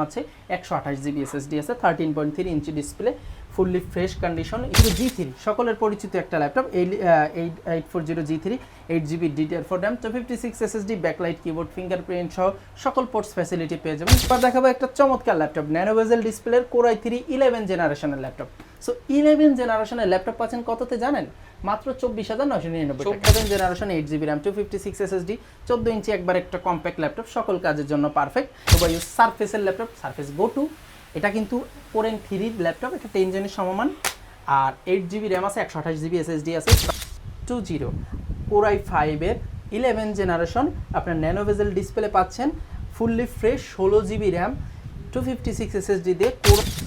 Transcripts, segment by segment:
আছে 128 GB SSD আছে 13.3 inch display fully fresh condition একটু G3 সকলের পরিচিত একটা laptop 8840 G3 8 GB DDR4 RAM 256 SSD backlight keyboard fingerprint সহ সকল পোর্টস ফ্যাসিলিটি পেয়ে যাবেন। এবার দেখাবো একটা চমৎকার ল্যাপটপ ন্যানো বেজেল ডিসপ্লের Core i3 11 জেনারেশনের ল্যাপটপ। সো 11 জেনারেশনের ল্যাপটপ পাচ্ছেন কততে জানেন? মাত্র 24,999 টাকা। 7 জেনারেশন 8 জিবি RAM 256 এসএসডি 14 ইঞ্চি একবার একটা কম্প্যাক্ট ল্যাপটপ সকল কাজের জন্য পারফেক্ট। সবাই ইউজ সারফেসের ল্যাপটপ সারফেস গো টু। এটা কিন্তু Core i3 ল্যাপটপ, এটা 10 জেনের সমমান আর 8 জিবি RAM আছে 128 জিবি এসএসডি আছে 20 Core i5 এর 11 জেনারেশন আপনার ন্যানো বেজেল ডিসপ্লে পাচ্ছেন fully fresh 16 GB RAM 256 SSD দিয়ে।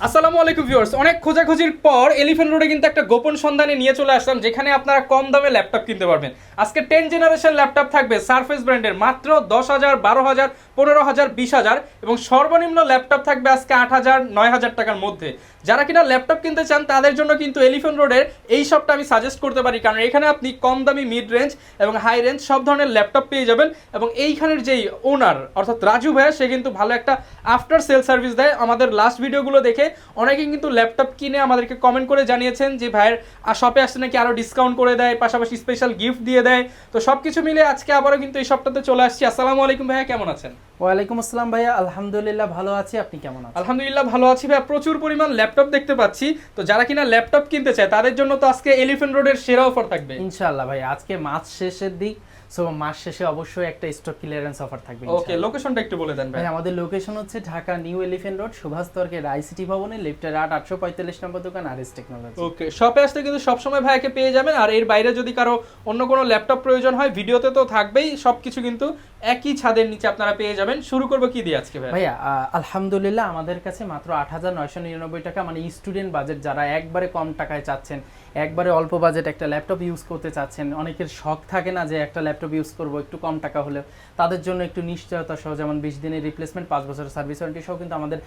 আসসালামু আলাইকুম ভিউয়ার্স, অনেক খোঁজাখুঁজির পর এলিফ্যান্ট রোডে কিন্তু একটা গোপন সন্ধানে নিয়ে চলে আসলাম যেখানে আপনারা কম দামে ল্যাপটপ কিনতে পারবেন। আজকে 10 জেনারেশন ল্যাপটপ থাকবে সারফেস ব্র্যান্ডের মাত্র 10,000, 12,000, 15,000, 20,000 এবং সর্বনিম্ন ল্যাপটপ থাকবে আজকে 8,000, 9,000 টাকার মধ্যে। যারা কিনা ল্যাপটপ কিনতে চান তাদের জন্য কিন্তু এলিফ্যান্ট রোডের এই শপটা আমি সাজেস্ট করতে পারি, কারণ এখানে আপনি কম দামি মিড রেঞ্জ এবং হাই রেঞ্জ সব ধরনের ল্যাপটপ পেয়ে যাবেন। এবং এইখানের যেই ওনার অর্থাৎ রাজু ভাইয়া, সে কিন্তু ভালো একটা আফটার সেল সার্ভিস দেয়। আমাদের লাস্ট ভিডিওগুলো দেখে অনেকেই কিন্তু ল্যাপটপ কিনে আমাদেরকে কমেন্ট করে জানিয়েছেন যে ভাইয়ের শপে আসছে নাকি আরও ডিসকাউন্ট করে দেয়, পাশাপাশি স্পেশাল গিফট দিয়ে দেয়। তো সব কিছু মিলে আজকে আবারও কিন্তু এই শপটাতে চলে আসছি। আসসালামু আলাইকুম ভাইয়া, কেমন আছেন? ওয়ালাইকুম আসসালাম ভাইয়া, আলহামদুলিল্লাহ ভালো আছি, আপনি কেমন আছেন? আলহামদুলিল্লাহ ভালো আছি ভাইয়া, প্রচুর পরিমাণ ল্যাপটপ দেখতে পাচ্ছি। তো যারা কিনা ল্যাপটপ কিনতে চায় তাদের জন্য তো আজকে এলিফ্যান্ট রোডের সেরা অফার থাকবে ইনশাআল্লাহ ভাই। আজকে মাস শেষের দিক, সো মাস শেষে অবশ্যই একটা স্টক ক্লিয়ারেন্স অফার থাকবে। ওকে, লোকেশনটা একটু বলে দেন ভাই। আমাদের লোকেশন হচ্ছে Dhaka new elephant road, Subhash তর্কের আইসিটি ভবনে, লিফটের 845 নম্বর দোকান আরএস টেকনোলজি। ওকে, শপে আসতে কিন্তু সবসময় ভাইয়াকে পেয়ে যাবেন। আর এর বাইরে যদি কারো অন্য কোনো ল্যাপটপ প্রয়োজন হয়, ভিডিওতে তো থাকবেই, সবকিছু কিন্তু একই ছাদের নিচে আপনারা পেয়ে যাবেন। শুরু করবো কি দিয়ে আজকে ভাইয়া? আলহামদুলিল্লাহ আমাদের কাছে মাত্র 8,999 টাকা, মানে স্টুডেন্ট বাজেট, যারা একবারে কম টাকায় চাচ্ছেন, একবারে অল্প বাজেট একটা ল্যাপটপ ইউজ করতে চাচ্ছেন, অনেকের শখ থাকে না যে একটা ল্যাপটপ ইউজ করবো একটু কম টাকা হলেও, তাদের জন্য একটু নিশ্চয়তা সহ, যেমন 20 দিনের রিপ্লেসমেন্ট, 5 বছরের সার্ভিস ওয়ারেন্টি সহ কিন্তু আমাদের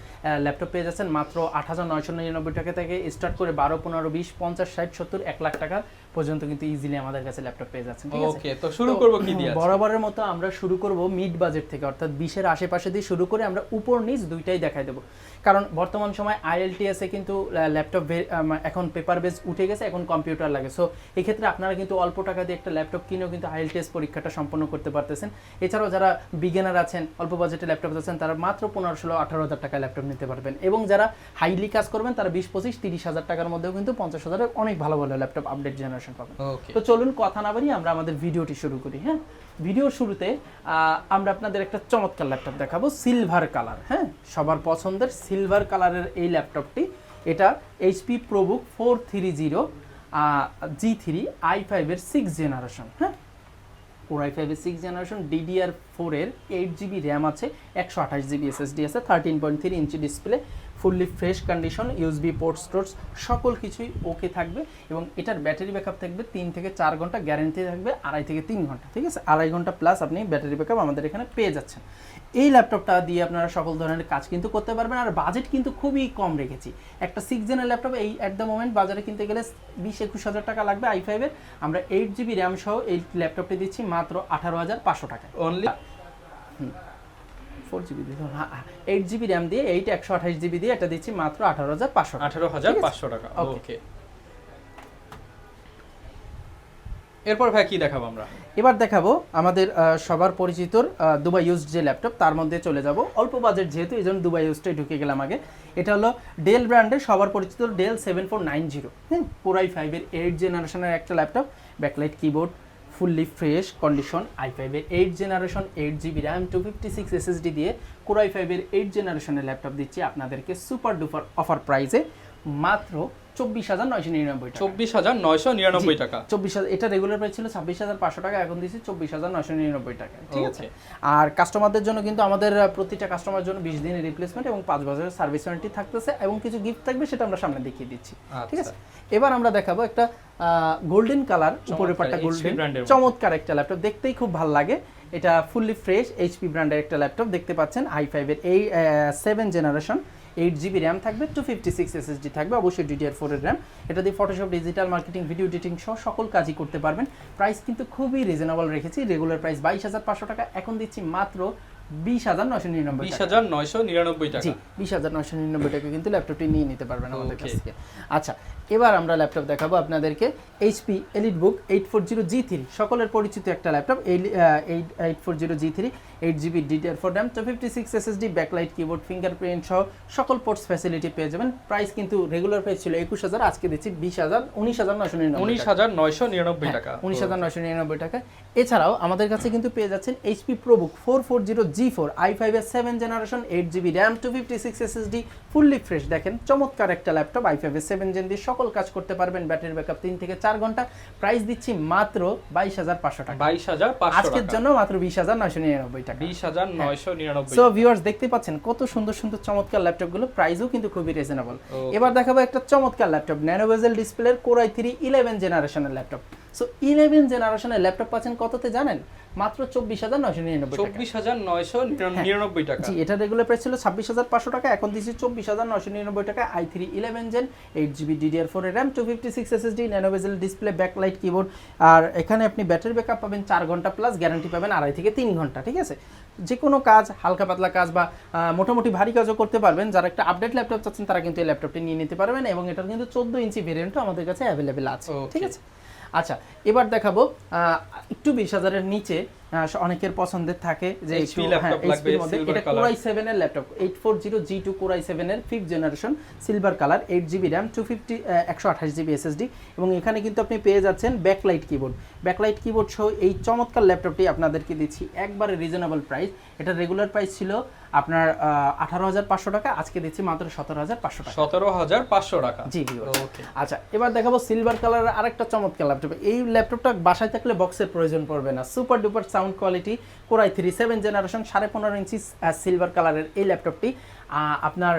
ল্যাপটপ পেয়ে যাচ্ছেন মাত্র 8,999 টাকা থেকে স্টার্ট করে 12, 15, 20, 50, 60, 70, 1 লাখ টাকা পর্যন্ত কিন্তু ইজিলি আমাদের কাছে ল্যাপটপ পেয়ে যাচ্ছেন। ওকে, তো শুরু করব কি দিয়ে? বরাবরের মতো আমরা শুরু করব মিড বাজেট থেকে, অর্থাৎ 20-এর আশেপাশে দিয়ে শুরু করে আমরা উপর নিচ দুইটাই দেখাই দেবো। কারণ বর্তমান সময় IELTS এ কিন্তু ল্যাপটপ এখন পেপার বেস উঠে গেছে, এখন কম্পিউটার লাগে। সো এই ক্ষেত্রে আপনারা কিন্তু অল্প টাকা দিয়ে একটা ল্যাপটপ কিনেও কিন্তু IELTS পরীক্ষাটা সম্পন্ন করতে পারতেছেন। এছাড়াও যারা বিগিনার আছেন, অল্প বাজেটে ল্যাপটপ আছেন, তারা মাত্র 15, 16, 18,000 টাকায় ল্যাপটপ নিতে পারবেন। এবং যারা হাইলি কাজ করবেন তারা 20, 25, 30,000 টাকার মধ্যেও কিন্তু 50,000-এর অনেক ভালো ভালো ল্যাপটপ আপডেট জেনারেশন পাবেন। তো চলুন কথা না বাড়িয়ে আমরা আমাদের ভিডিওটি শুরু করি। হ্যাঁ, ভিডিওর শুরুতে আমরা আপনাদের একটা চমৎকার ল্যাপটপ দেখাবো, সিলভার কালার। হ্যাঁ, সবার পছন্দের সিলভার কালারের এই ল্যাপটপটি, এটা HP ProBook 430 G3 i5 এর 6 জেনারেশন। হ্যাঁ, Core i5 এর 6 জেনারেশন, DDR4 এর 8 জিবি RAM আছে, 128 জিবি এসএসডি আছে, 13.3 inch display, fully fresh condition, USB port stores সকল কিছুই ওকে থাকবে। এবং এটার ব্যাটারি ব্যাকআপ থাকবে 3 থেকে 4 ঘন্টা, গ্যারান্টি থাকবে 2.5 থেকে 3 ঘন্টা। ঠিক আছে, 2.5 ঘন্টা প্লাস আপনি ব্যাটারি ব্যাকআপ আমাদের এখানে পেয়ে যাচ্ছেন। এই ল্যাপটপটা দিয়ে আপনারা সকল ধরনের কাজ কিন্তু করতে পারবেন। আর বাজেট কিন্তু খুবই কম রেখেছি। একটা 6 জেনের ল্যাপটপ এই অ্যাট দ্য মোমেন্ট বাজারে কিনতে গেলে 20-21 হাজার টাকা লাগবে i5 এর। আমরা 8 জিবি RAM সহ এই ল্যাপটপটি দিচ্ছি মাত্র 18,500 টাকায় অনলি। 4 জিবি দিয়ে 8 জিবি RAM দিয়ে 128 জিবি দিয়ে এটা দিচ্ছি মাত্র 18,500 টাকা। ওকে, এরপর ভাই কি দেখাবো আমরা? এবার দেখাবো আমাদের সবার পরিচিত দুবাই ইউজড যে ল্যাপটপ, তার মধ্যে চলে যাব। অল্প বাজেট যেহেতু, এই জন্য দুবাই ইউজডে ঢুকে গেলাম আগে। এটা হলো ডেল ব্র্যান্ডের সবার পরিচিত ডেল 7490। হ্যাঁ, Core i5 এর 8 জেনারেশনের একটা laptop, backlight keyboard, fully fresh condition, i5 এর 8 জেনারেশন, 8 জিবি RAM 256 এসএসডি দিয়ে Core i5 এর 8 জেনারেশনের ল্যাপটপ দিচ্ছি আপনাদেরকে সুপার ডুপার অফার প্রাইসে মাত্র 24,999 টাকা। 24,999 টাকা। 24,000, এটা রেগুলার প্রাইস ছিল 26,500 টাকা, এখন দিচ্ছি 24,999 টাকা। ঠিক আছে, আর কাস্টমারদের জন্য কিন্তু আমাদের প্রতিটা কাস্টমারের জন্য 20 দিনের রিপ্লেসমেন্ট এবং 5 বছরের সার্ভিস ওয়ারেন্টি থাকতেছে, এবং কিছু গিফট থাকবে, সেটা আমরা সামনে দেখিয়ে দিচ্ছি। ঠিক আছে, এবার আমরা দেখাবো একটা গোল্ডেন কালার, উপরের পাটটা গোল্ডেন, চমৎকার একটা ল্যাপটপ, দেখতেই খুব ভালো লাগে। এটা ফুললি ফ্রেশ HP ব্র্যান্ডের একটা ল্যাপটপ দেখতে পাচ্ছেন, i5 এর এই 7 জেনারেশন, 8 জিবি RAM থাকবে, 256 এসএসডি থাকবে, অবশ্যই DDR4 এর RAM। এটা দিয়ে Photoshop, digital marketing, video editing সহ সকল কাজই করতে পারবেন। প্রাইস কিন্তু খুবই রিজনেবল রেখেছি, রেগুলার প্রাইস 22,500 টাকা, এখন দিচ্ছি মাত্র 20,999 টাকা। 20,999 টাকা। জি 20,999 টাকা কিন্তু ল্যাপটপটি নিয়ে নিতে পারবেন আমাদের কাছ Okay. থেকে। আচ্ছা এবার আমরা ল্যাপটপ দেখাবো আপনাদেরকে এইচপি এলিটবুক 840G3 সকলের পরিচিত একটা laptop. 840G3 8GB DDR4 RAM 256 SSD backlight keyboard fingerprint সহ সকল পোর্টস ফ্যাসিলিটি পেয়ে যাবেন। প্রাইস কিন্তু রেগুলার প্রাইস ছিল 21,000, আজকে দিচ্ছি 19,999 19,999 টাকা। 19,999 টাকা। এছাড়াও আমাদের কাছে কিন্তু পেয়ে যাচ্ছেন এইচপি প্রোবুক 440G4 i5 এর 7 generation 8GB RAM 256 SSD fully fresh. দেখেন চমৎকার একটা ল্যাপটপ, i5 এর 7 জেন দিয়ে সকল কাজ করতে পারবেন, ব্যাটারি ব্যাকআপ 3 থেকে 4 ঘন্টা। প্রাইস দিচ্ছি মাত্র 22,500 টাকা। 22,500 আজকের টাকা। জন্য মাত্র 20,999 টাকা। 20,999 সো ভিউয়ার্স দেখতে পাচ্ছেন কত সুন্দর সুন্দর চমৎকার ল্যাপটপগুলো, প্রাইসও কিন্তু খুবই রিজনেবল। এবার দেখাবো একটা চমৎকার ল্যাপটপ, ন্যানো বেজেল ডিসপ্লের Core i3 11 জেনারেশনের ল্যাপটপ। সো 11 জেনারেশনের ল্যাপটপ পাচ্ছেন কততে জানেন? মাত্র 24,999 টাকা। 24,999 টাকা। জি এটা রেগুলার প্রাইস ছিল 26,500 টাকা, এখন দিচ্ছি 24,999 টাকা। i3 11 gen 8GB DDR4 RAM 256 SSD nano bezel display backlight keyboard. আর এখানে আপনি ব্যাটারি ব্যাকআপ পাবেন 4 ঘন্টা প্লাস, গ্যারান্টি পাবেন 2.5 থেকে 3 ঘন্টা। ঠিক আছে, যে কোনো কাজ হালকা পাতলা কাজ বা মোটামুটি ভারী কাজও করতে পারবেন। যারা একটা আপডেট ল্যাপটপ চাচ্ছেন তারা কিন্তু এই ল্যাপটপটি নিয়ে নিতে পারবেন, এবং এটার কিন্তু 14 ইঞ্চি ভেরিয়েন্টও আমাদের কাছে অ্যাভেলেবেল আছে। ঠিক আছে, আচ্ছা এবার দেখাবো একটু 20,000-এর নিচে অনেকের পছন্দের থাকে যে একটু এইচপির মধ্যে এটা Core i7 এর ল্যাপটপ 840G2 Core i7 এর 5th generation silver colour 8GB RAM 128GB SSD, এবং এখানে কিন্তু আপনি পেয়ে যাচ্ছেন ব্যাকলাইট কিবোর্ড সহ এই চমৎকার ল্যাপটপটি আপনাদেরকে দিচ্ছি একবারে রিজনেবল প্রাইস। এটা রেগুলার প্রাইস ছিল আপনার 18,500 টাকা, আজকে দিচ্ছি মাত্র 17,500 টাকা। 17,500 টাকা। জি আচ্ছা এবার দেখাবো সিলভার কালারের আরেকটা চমৎকার ল্যাপটপ। এই ল্যাপটপটা বাসায় থাকলে বক্সের প্রয়োজন পড়বে না, super duper sound quality Core i3 7 generation 15.5 ইঞ্চি সিলভার কালারের এই ল্যাপটপটি আপনার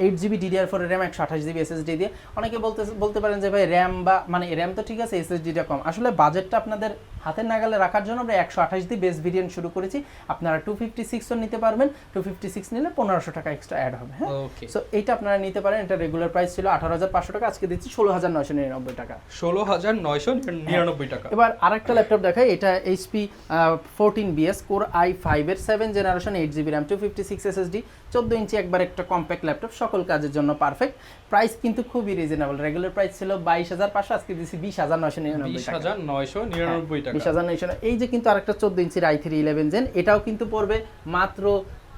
8GB DDR4 RAM 128GB SSD দিয়ে। অনেকে বলতে পারেন যে ভাই র্যাম বা মানে র্যাম তো ঠিক আছে, এসএসডিটা কম। আসলে বাজেটটা আপনাদের হাতের নাগালে রাখার জন্য আমরা 128 দিয়ে বেস ভেরিয়েন্ট শুরু করেছি। আপনারা 256ও নিতে পারবেন, 256 নিলে 1,500 টাকা এক্সট্রা অ্যাড হবে। হ্যাঁ, সো এইটা আপনারা নিতে পারেন। এটা রেগুলার প্রাইস ছিল 18,500 টাকা, আজকে দিচ্ছি 16,999 টাকা। 16,999 টাকা। এবার আরেকটা ল্যাপটপ দেখাই, এটা এইচপি 14BS Core i5 এর 7 জেনারেশন 8GB RAM 256 SSD 14 ইঞ্চি একবার একটা কম্প্যাক্ট ল্যাপটপ, সকল কাজের জন্য পারফেক্ট। প্রাইস কিন্তু খুবই রিজনেবল, রেগুলার প্রাইস ছিল 22,500, আজকে দিচ্ছি 20,999 টাকা। 20,999 টাকা। 20,999। এই যে কিন্তু আরেকটা 14 ইঞ্চির i3 11 জেন, এটাও কিন্তু পড়বে মাত্র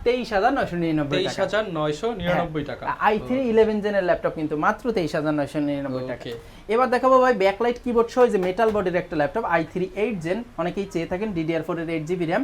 23,999 টাকা। 23,999 টাকা। i3 11 জেনের ল্যাপটপ কিন্তু মাত্র 23,999 টাকা। এবার দেখাবো ভাই ব্যাকলাইট কিবোর্ড সহ যে মেটাল বডির একটা ল্যাপটপ i3 8 জেন, অনেকেই চেয়ে থাকেন DDR4 এর 8GB RAM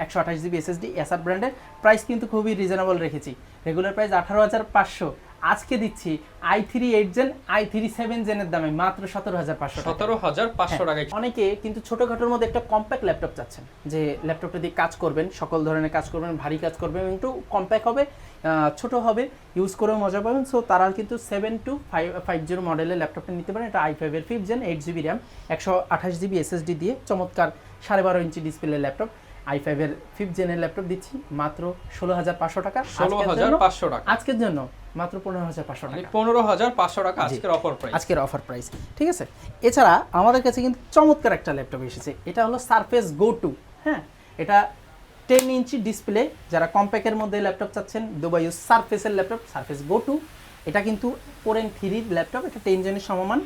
128GB SSD এসার ব্র্যান্ডের। প্রাইস কিন্তু খুবই রিজনেবল রেখেছি, রেগুলার প্রাইস 18,500, আজকে দিচ্ছি i3 8 জেন i3 7 জেনের দামে মাত্র 17,500 টাকা। 17,500 টাকা। অনেকে কিন্তু ছোটখাটোর মধ্যে একটা কম্প্যাক্ট ল্যাপটপ চাচ্ছেন, যে ল্যাপটপটা দিয়ে কাজ করবেন, সকল ধরনের কাজ করবেন, ভারী কাজ করবেন, একটু কম্প্যাক্ট হবে, ছোট হবে, ইউজ করেও মজা পাবেন। সো তারা কিন্তু 7250 মডেলের ল্যাপটপটা নিতে পারেন। এটা i5 এর 5th gen 8GB RAM 128GB SSD দিয়ে চমৎকার 12.5 ইঞ্চি ডিসপ্লে ল্যাপটপ। i5 এর 5th জেনের ল্যাপটপ দিচ্ছি মাত্র 16,500 টাকা। 16,500 টাকা আজকের জন্য মাত্র 15,500 টাকা। 15,500 টাকা আজকের অফার প্রাইস। আজকের অফার প্রাইস, ঠিক আছে। এছাড়া আমাদের কাছে কিন্তু চমৎকার একটা ল্যাপটপ এসেছে, এটা হলো Surface Go 2। হ্যাঁ, এটা 10 ইঞ্চি ডিসপ্লে, যারা কম্প্যাক্টের মধ্যে ল্যাপটপ চাচ্ছেন, দুবাই সারফেসের ল্যাপটপ Surface Go 2। এটা কিন্তু Core i3 ল্যাপটপ, এটা 10 জেনের সমমান,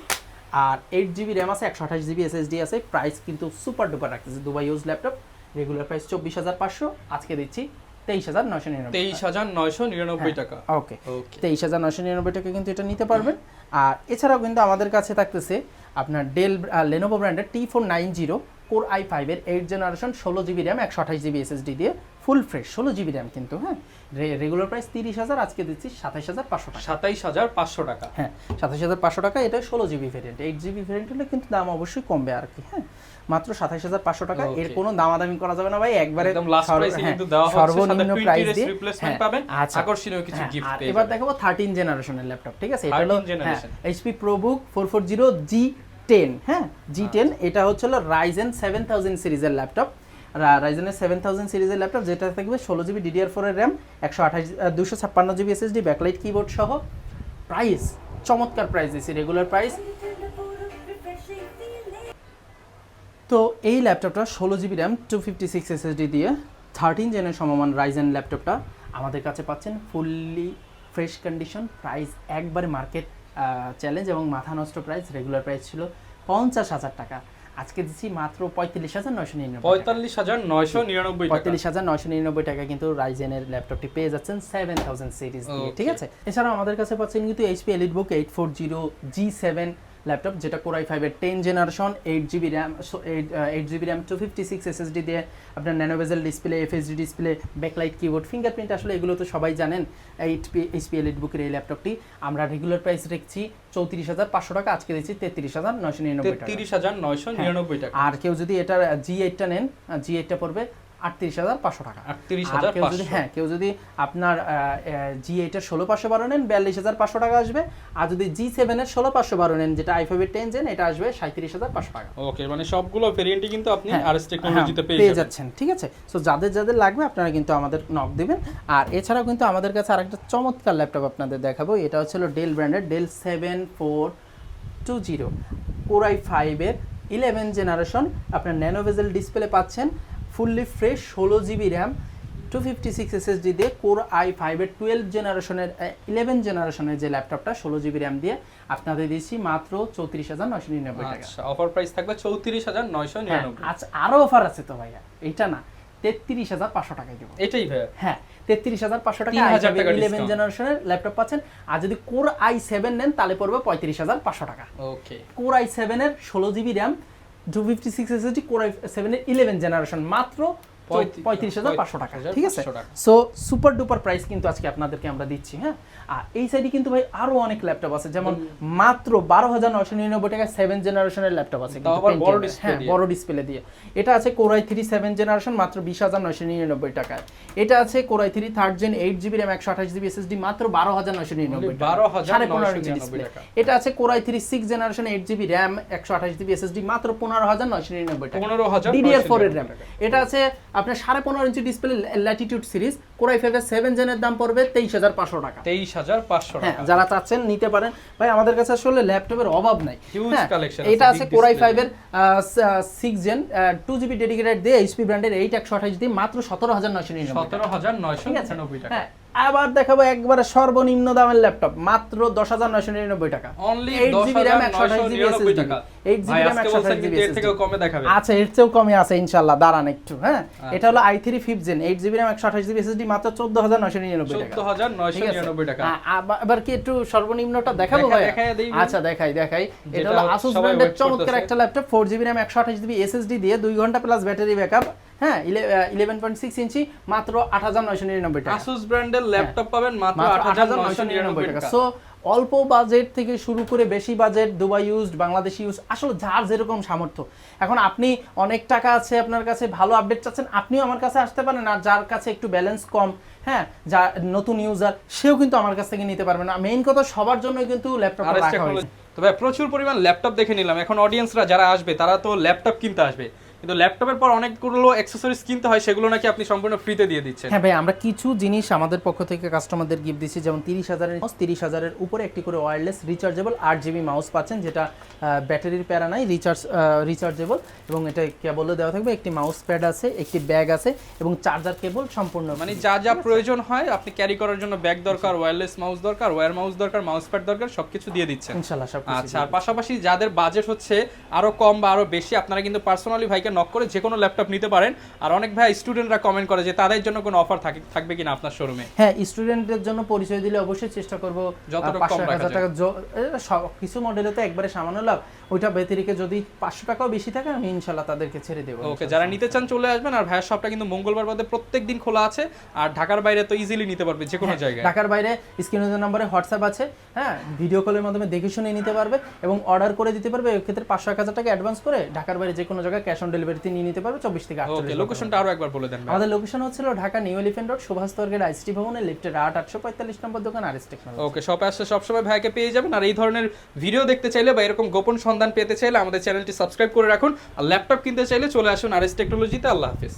আর 8GB RAM আছে, 128GB SSD আছে। প্রাইস কিন্তু সুপার ডুপার রাখতেছে, Dubai use laptop, regular price 24,500, আজকে দিচ্ছি 23,999 23,999 টাকা। ওকে, 23,999 টাকা কিন্তু এটা নিতে পারবেন। আর এছাড়াও কিন্তু আমাদের কাছে থাকতেছে আপনার ডেল লেনোভো ব্র্যান্ডের T490 Core i5 এর 8 generation 16GB RAM 128GB SSD দিয়ে ফুল ফ্রেশ 16GB RAM কিন্তু। হ্যাঁ, রেগুলার প্রাইস 30,000, আজকে দিচ্ছি 27,500 টাকা। 27,500 টাকা। হ্যাঁ, 27,500 টাকা। এটা 16GB ভেরিয়েন্ট, 8GB ভেরিয়েন্ট হলে কিন্তু দাম অবশ্যই কমবে আর কি। হ্যাঁ, মাত্র 27,500 টাকা। এর কোনো দামাদামি করা যাবে না ভাই, একবারে একদম লাস্ট প্রাইসে কিন্তু দেওয়া হচ্ছে, সর্বনিম্ন প্রাইস দিয়ে রিপ্লেসমেন্ট পাবেন, আকর্ষণীয় কিছু গিফট পেয়ে যাবেন। এবার দেখাবো 13 জেনারেশনের ল্যাপটপ, ঠিক আছে। এটা হলো HP ProBook 440G10। হ্যাঁ, G10 এটা হচ্ছে হলো Ryzen 7000 সিরিজের ল্যাপটপ, রাইজেনের 7000 সিরিজের ল্যাপটপ, যেটা থাকবে 16GB DDR4 এর RAM 256GB SSD backlight keyboard সহ। প্রাইস চমৎকার প্রাইস দিয়েছি, রেগুলার প্রাইস। তো এই ল্যাপটপটা 16GB RAM 256 SSD দিয়ে 13 জেনের সমমান রাইজেন ল্যাপটপটা আমাদের কাছে পাচ্ছেন ফুললি ফ্রেশ কন্ডিশন, প্রাইস একবারে মার্কেট চ্যালেঞ্জ এবং মাথা নষ্ট প্রাইস। রেগুলার প্রাইস ছিল 50,000 টাকা, আজকে দিচ্ছি মাত্র 45,999 45,999 টাকা। 45,999 টাকা কিন্তু রাইজেনের ল্যাপটপটি পেয়ে যাচ্ছেন 7000 সিরিজ দিয়ে, ঠিক আছে। এছাড়াও আমাদের কাছে পাচ্ছেন কিন্তু এইচপি এলিটবুক 840 G7 ল্যাপটপ, যেটা কোর i5 এর 10 generation, 8GB RAM, 8GB RAM, 256 SSD দিয়ে আপনার nano bezel display, FHD display, backlight keyboard, fingerprint, আসলে এগুলো তো সবাই জানেন। এইচপি এলিটবুকের এই ল্যাপটপটি আমরা রেগুলার প্রাইস রেখেছি 34,500 টাকা, আজকে দিচ্ছি 33,999 টাকা। 33,999 টাকা। আর কেউ যদি এটা G8টা নেন, G8টা পড়বে 38,500 টাকা। 38,500। কেউ যদি আপনার G8 এর 16,512 নেন 42,500 টাকা আসবে। আর যদি G7 এর 16,512 নেন, যেটা i5 এর 10 জেন, এটা আসবে 37,500 টাকা। ওকে, মানে সবগুলো ভেরিয়েন্টই কিন্তু আপনি আরএস হ্যাঁ, টেকনোলজিতে পেয়ে যাচ্ছেন, ঠিক আছে। সো যাদের লাগবে আপনারা কিন্তু আমাদের নক দিবেন। আর এছাড়াও কিন্তু আমাদের কাছে আরেকটা চমৎকার ল্যাপটপ আপনাদের দেখাবো। এটা হচ্ছে ডেল ব্র্যান্ডের ডেল 7420 কোর i5 এর 11 জেনারেশন। আপনার ন্যানো বেজেল ডিসপ্লে পাচ্ছেন, fully fresh 16GB RAM, 256 SSD দিয়ে কোর i5 এর 11 জেনারেশনের যে ল্যাপটপটা 16GB র্যাম দিয়ে আপনাদের দিচ্ছি মাত্র 34,999 টাকা। আচ্ছা, অফার প্রাইস থাকবে 34,999। আচ্ছা, আরো অফার আছে তো ভাইয়া, এইটা না, 33,500 টাকায় দেবো। এটাই ভাই, হ্যাঁ, 33,500 টাকা 3,000 টাকা 11 জেনারেশনের ল্যাপটপ পাচ্ছেন। আর যদি কোর i7 নেন তাহলে পড়বে 35,500 টাকা। ওকে, কোর i7 এর 16GB RAM, 256 SSD, core i7 এর 11 জেনারেশন, মাত্র 35,500 টাকা, ঠিক আছে। সো সুপার ডুপার প্রাইস কিন্তু আজকে আপনাদেরকে আমরা দিচ্ছি। হ্যাঁ, আর এই সাইডে কিন্তু ভাই আরো অনেক ল্যাপটপ আছে, যেমন মাত্র 12,999 টাকায় 7 জেনারেশনের ল্যাপটপ আছে, বড় ডিসপ্লে দিয়ে। এটা আছে কোর i3 7 জেনারেশন, মাত্র 20,999 টাকায়। এটা আছে core i3 3rd gen 8GB RAM, 128GB SSD, মাত্র 12,999 টাকা, 15.5 ইঞ্চি ডিসপ্লে। এটা আছে core i3 6 generation 8GB RAM, 128GB SSD, মাত্র 15,999 টাকা, 15,999 DDR4 এর র্যাম। এটা আছে আপনার 15.5 inch display latitude series, core i5 এর 7 জেনের দাম পড়বে 23,500 টাকা। 23,500 হ্যাঁ, টাকা। যারা চাচ্ছেন নিতে পারেন ভাই, আমাদের কাছে আসলে ল্যাপটপের অভাব নাই। হিউজ কালেকশন এটা আছে কোর i5 এর 6 জেন 2GB ডেডিকেটেড দিয়ে এইচপি ব্র্যান্ডের 8 128 দিয়ে মাত্র 17,999 টাকা। 17,999 টাকা। হ্যাঁ, আবার দেখাবো একবারে সর্বনিম্ন দামের ল্যাপটপ, মাত্র 10,999 টাকা। অনলি 8GB RAM 128GB 10,999 টাকা। 8GB RAM 128GB এর থেকেও কমে দেখাবে। আচ্ছা, এর চেয়েও কমে আছে ইনশাআল্লাহ, দাঁড়ান একটু। হ্যাঁ, এটা হলো i3 5th gen 8GB RAM 128GB SSD, মাত্র 14,999 টাকা। 14,999 টাকা। আবার কি একটু সর্বনিম্নটা দেখাবো ভাই? আচ্ছা, দেখাই। এটা হলো Asus ব্র্যান্ডের চমৎকার একটা laptop, 4GB RAM 128GB SSD দিয়ে 2 ঘন্টা প্লাস ব্যাটারি ব্যাকআপ। হ্যাঁ, 11.6 ইঞ্চি, মাত্র 8,999 টাকা। Asus ব্র্যান্ডের ল্যাপটপ পাবেন মাত্র 8,999 টাকা। সো অল্প বাজেট থেকে শুরু করে বেশি budget, Dubai used, Bangladeshi use, আসলে যার যেরকম সামর্থ্য। এখন আপনি অনেক টাকা আছে আপনার কাছে, ভালো আপডেট চাচ্ছেন, আপনিও আমার কাছে আসতে পারেন। আর যার কাছে একটু ব্যালেন্স কম, হ্যাঁ, যা নতুন ইউজার, সেও কিন্তু আমার কাছ থেকে নিতে পারবে না। মেইন কথা, সবার জন্যই কিন্তু ল্যাপটপ রাখা হয়েছে। তবে প্রচুর পরিমাণ ল্যাপটপ দেখে নিলাম। এখন অডিয়েন্সরা যারা আসবে তারা তো ল্যাপটপ কিনতে আসবে, কিন্তু ল্যাপটপের পর অনেকগুলো অ্যাকসেসরিজ কিনতে হয়, সেগুলো নাকি আপনি সম্পূর্ণ ফ্রিতে দিয়ে দিচ্ছেন? হ্যাঁ ভাই, আমরা কিছু জিনিস আমাদের পক্ষ থেকে কাস্টমারদের গিফট দিচ্ছি, যেমন 30,000-এর উপরে একটি করে ওয়্যারলেস রিচার্জেবল 8GB মাউস পাচ্ছেন, যেটা ব্যাটারির প্যারা নাই, রিচার্জেবল, এবং এটা কেবলও দেওয়া থাকবে। একটি মাউস প্যাড আছে, একটি ব্যাগ আছে, এবং চার্জার কেবল সম্পূর্ণ, মানে যা প্রয়োজন হয় আপনি ক্যারি করার জন্য, ব্যাগ দরকার, ওয়্যারলেস মাউস দরকার, ওয়্যার মাউস দরকার, মাউস প্যাড দরকার, সবকিছু দিয়ে দিচ্ছেন ইনশাআল্লাহ। আচ্ছা, আর পাশাপাশি যাদের বাজেট হচ্ছে আরো কম বা আরো বেশি, আপনারা কিন্তু পার্সোনালি ভাইকে নক করে যে কোনো ল্যাপটপ নিতে পারেন। আর অনেক ভাই স্টুডেন্টরা কমেন্ট করে যে তাদের জন্য কোনো অফার থাকবে কিনা আপনার শোরুমে? হ্যাঁ, স্টুডেন্টদের জন্য পরিচয় দিলে অবশ্যই চেষ্টা করব যতটা কম রাখা যায়। কিছু মডেলে তো একবারে সামান্য লাভ, ওইটা ব্যতিরিকে যদি 500 টাকাও বেশি থাকে, আমি ইনশাআল্লাহ তাদেরকে ছেড়ে দেব। ওকে, যারা নিতে চান চলে আসবেন। আর ভাইয়ের শপটা কিন্তু মঙ্গলবার বাদে প্রত্যেকদিন খোলা আছে। আর ঢাকার বাইরে তো ইজিলি নিতে পারবে যে কোনো জায়গায়। ঢাকার বাইরে স্ক্রিনের নম্বরে হোয়াটসঅ্যাপ আছে, হ্যাঁ, ভিডিও কলের মাধ্যমে দেখে শুনে নিতে পারবে এবং অর্ডার করে দিতে পারবে। এই ক্ষেত্রে 500-1000 টাকা অ্যাডভান্স করে ঢাকার বাইরে যে কোনো জায়গায় ক্যাশ অন ডেলিভারিতে নিয়ে নিতে পারবে 24 থেকে 48 ওকে, লোকেশনটা আরো একবার বলে দেন। আমাদের লোকেশন হচ্ছিল Dhaka new elephant road, Subhash তর্গের আইসটি ভবনের লিফটের 845 নম্বর দোকান, আরএস টেকনোলজি। ওকে, শপে আসলে সবসময় ভাইকে পেয়ে যাবেন। আর এই ধরনের ভিডিও দেখতে চাইলে বা এরকম গোপন সন্ধান পেতে চাইলে আমাদের চ্যানেলটি সাবস্ক্রাইব করে রাখুন। আর ল্যাপটপ কিনতে চাইলে চলে আসুন আরএস টেকনোলজিতে। আল্লাহ হাফেজ।